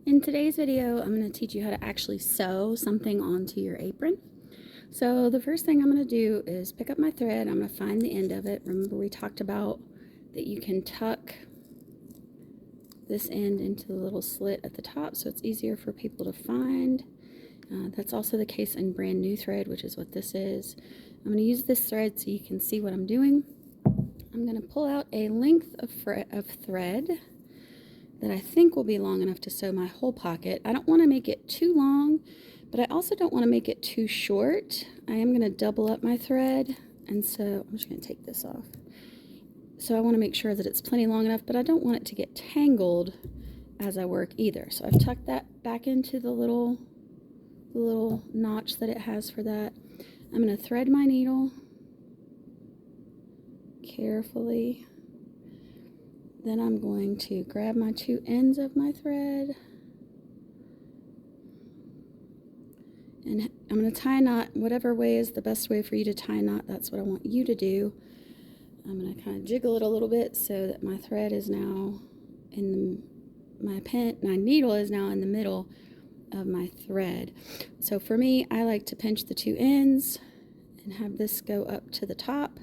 In today's video, I'm going to teach you how to actually sew something onto your apron. So the first thing I'm going to do is pick up my thread. I'm going to find the end of it. Remember we talked about that you can tuck this end into the little slit at the top so it's easier for people to find. That's also the case in brand new thread, which is what this is. I'm going to use this thread so you can see what I'm doing. I'm going to pull out a length of thread that I think will be long enough to sew my whole pocket. I don't want to make it too long, but I also don't want to make it too short. I am going to double up my thread, and so I'm just going to take this off. So I want to make sure that it's plenty long enough, but I don't want it to get tangled as I work either. So I've tucked that back into the little notch that it has for that. I'm going to thread my needle carefully. Then I'm going to grab my two ends of my thread, and I'm going to tie a knot. Whatever way is the best way for you to tie a knot, that's what I want you to do. I'm going to kind of jiggle it a little bit so that my thread is now in my needle is now in the middle of my thread. So for me, I like to pinch the two ends and have this go up to the top.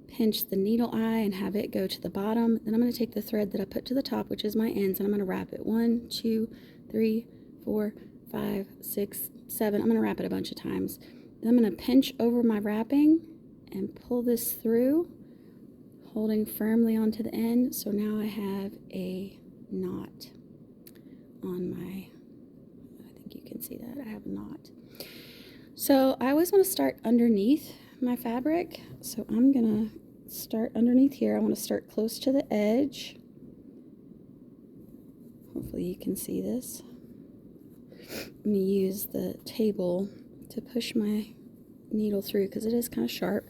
Pinch the needle eye and have it go to the bottom. Then I'm going to take the thread that I put to the top, which is my ends, and I'm going to wrap it 1, 2, 3, 4, 5, 6, 7. I'm going to wrap it a bunch of times. Then I'm going to pinch over my wrapping and pull this through, holding firmly onto the end. So now I have a knot on my, I think you can see that, I have a knot. So I always want to start underneath my fabric. So I'm going to start underneath here. I want to start close to the edge. Hopefully you can see this. I'm going to use the table to push my needle through because it is kind of sharp.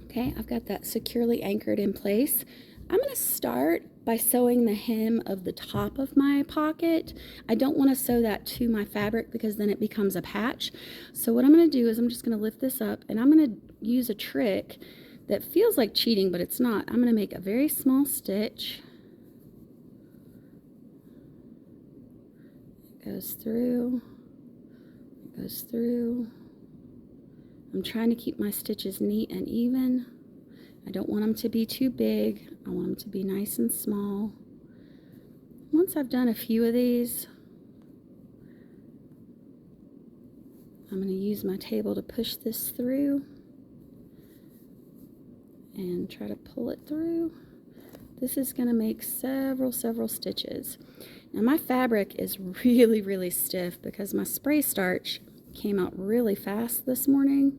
Okay, I've got that securely anchored in place. I'm going to start by sewing the hem of the top of my pocket. I don't want to sew that to my fabric because then it becomes a patch. So what I'm going to do is I'm just going to lift this up, and I'm going to use a trick that feels like cheating, but it's not. I'm going to make a very small stitch. It goes through. It goes through. I'm trying to keep my stitches neat and even. I don't want them to be too big. I want them to be nice and small. Once I've done a few of these, I'm going to use my table to push this through and try to pull it through. This is going to make several stitches. Now my fabric is really stiff because my spray starch came out really fast this morning,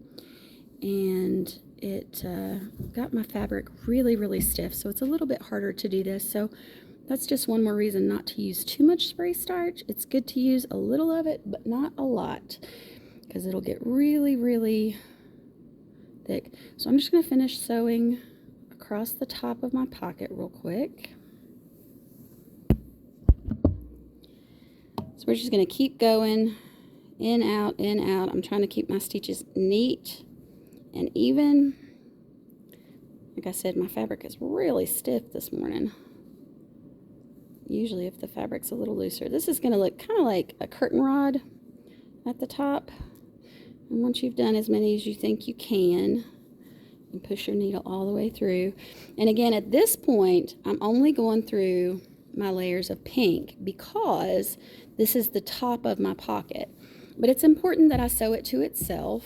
and it got my fabric really stiff, so it's a little bit harder to do this. So that's just one more reason not to use too much spray starch. It's good to use a little of it, but not a lot, because it'll get really thick. So I'm just going to finish sewing across the top of my pocket real quick. So we're just going to keep going in, out, in, out. I'm trying to keep my stitches neat and even. Like I said, my fabric is really stiff this morning. Usually if the fabric's a little looser. This is going to look kind of like a curtain rod at the top. And once you've done as many as you think you can, you push your needle all the way through. And again, at this point, I'm only going through my layers of pink because this is the top of my pocket. But it's important that I sew it to itself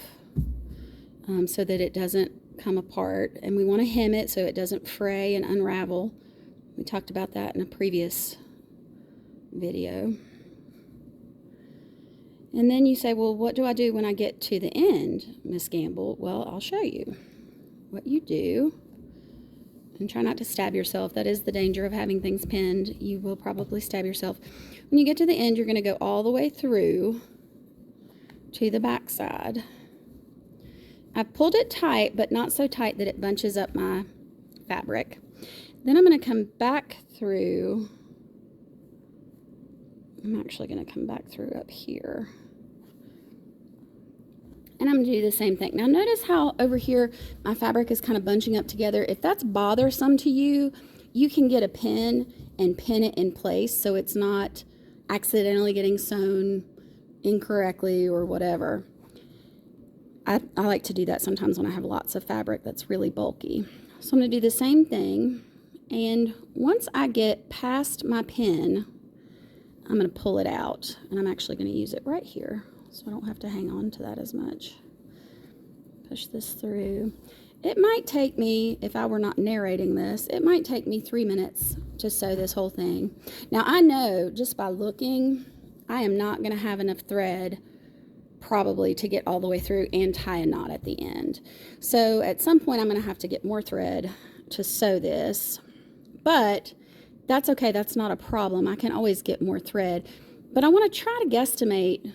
so that it doesn't come apart. And we want to hem it so it doesn't fray and unravel. We talked about that in a previous video. And then you say, well, what do I do when I get to the end, Miss Gamble? Well, I'll show you what you do. And try not to stab yourself. That is the danger of having things pinned. You will probably stab yourself. When you get to the end, you're going to go all the way through to the back side. I've pulled it tight, but not so tight that it bunches up my fabric. Then I'm going to come back through. I'm actually going to come back through up here. And I'm going to do the same thing. Now notice how over here my fabric is kind of bunching up together. If that's bothersome to you, you can get a pin and pin it in place so it's not accidentally getting sewn incorrectly or whatever. I like to do that sometimes when I have lots of fabric that's really bulky. So I'm going to do the same thing, and once I get past my pin, I'm going to pull it out, and I'm actually going to use it right here so I don't have to hang on to that as much. Push this through. It might take me, if I were not narrating this, it might take me 3 minutes to sew this whole thing. Now I know just by looking, I am not going to have enough thread probably to get all the way through and tie a knot at the end. So at some point I'm going to have to get more thread to sew this, but that's okay. That's not a problem. I can always get more thread, but I want to try to guesstimate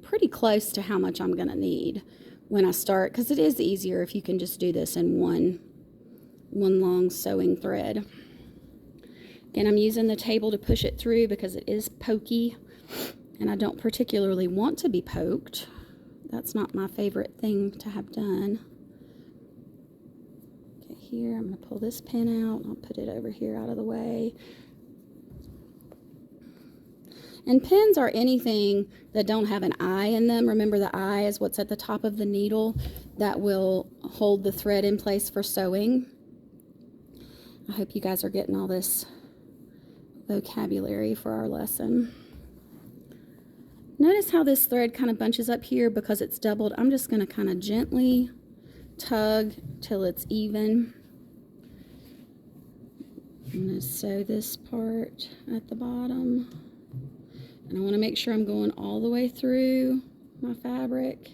pretty close to how much I'm going to need when I start, because it is easier if you can just do this in one long sewing thread. Again, I'm using the table to push it through because it is pokey, and I don't particularly want to be poked. That's not my favorite thing to have done. Okay, here, I'm going to pull this pin out. I'll put it over here out of the way. And pins are anything that don't have an eye in them. Remember, the eye is what's at the top of the needle that will hold the thread in place for sewing. I hope you guys are getting all this vocabulary for our lesson. Notice how this thread kind of bunches up here because it's doubled. I'm just going to kind of gently tug till it's even. I'm going to sew this part at the bottom. And I want to make sure I'm going all the way through my fabric.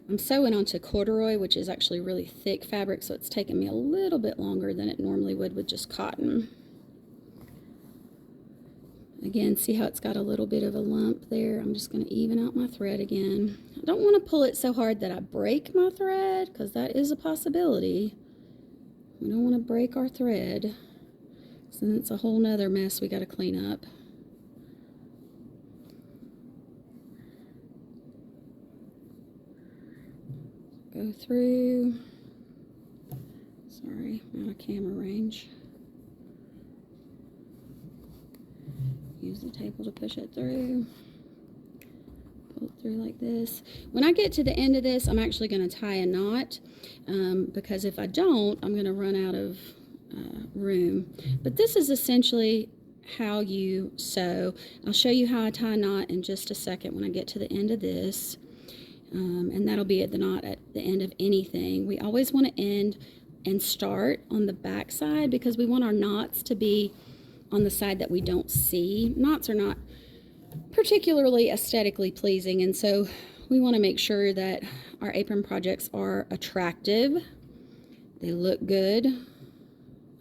I'm sewing onto corduroy, which is actually really thick fabric, so it's taking me a little bit longer than it normally would with just cotton. Again, see how it's got a little bit of a lump there? I'm just going to even out my thread again. I don't want to pull it so hard that I break my thread, because that is a possibility. We don't want to break our thread. So then it's a whole nother mess we got to clean up. Go through. Sorry, I'm out of camera range. Use the table to push it through. Pull it through like this. When I get to the end of this, I'm actually going to tie a knot because if I don't, I'm going to run out of room. But this is essentially how you sew. I'll show you how I tie a knot in just a second when I get to the end of this. And that'll be at the knot at the end of anything. We always want to end and start on the back side because we want our knots to be on the side that we don't see. Knots are not particularly aesthetically pleasing, and so we want to make sure that our apron projects are attractive. They look good.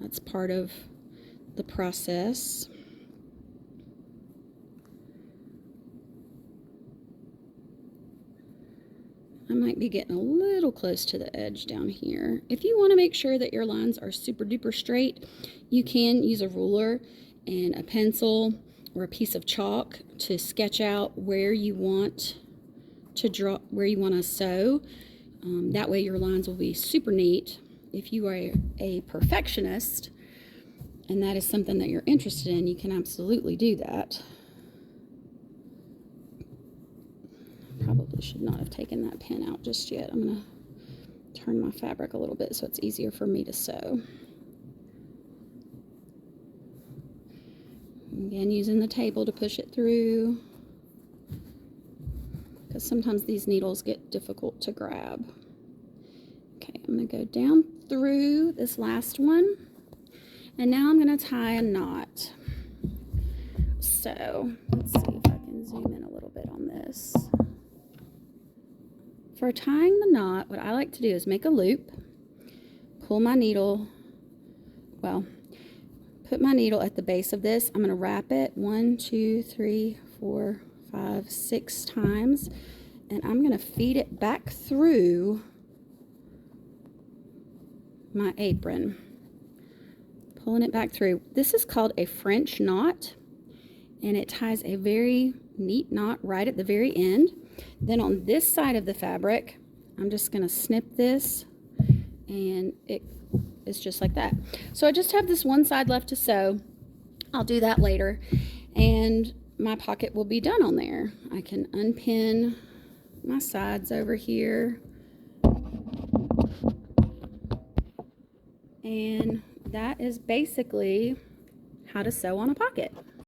That's part of the process. I might be getting a little close to the edge down here. If you want to make sure that your lines are super duper straight, you can use a ruler and a pencil or a piece of chalk to sketch out where you want to draw, where you want to sew. That way your lines will be super neat. If you are a perfectionist and that is something that you're interested in, you can absolutely do that. Probably should not have taken that pin out just yet. I'm going to turn my fabric a little bit so it's easier for me to sew. Again, using the table to push it through, because sometimes these needles get difficult to grab. Okay, I'm going to go down through this last one, and now I'm going to tie a knot. So let's see if I can zoom in a little bit on this. For tying the knot, what I like to do is make a loop, pull my needle, well, put my needle at the base of this. I'm going to wrap it 1, 2, 3, 4, 5, 6 times, and I'm going to feed it back through my apron, pulling it back through. This is called a French knot, and it ties a very neat knot right at the very end. Then on this side of the fabric, I'm just going to snip this, and it's just like that. So I just have this one side left to sew. I'll do that later, and my pocket will be done on there. I can unpin my sides over here, and that is basically how to sew on a pocket.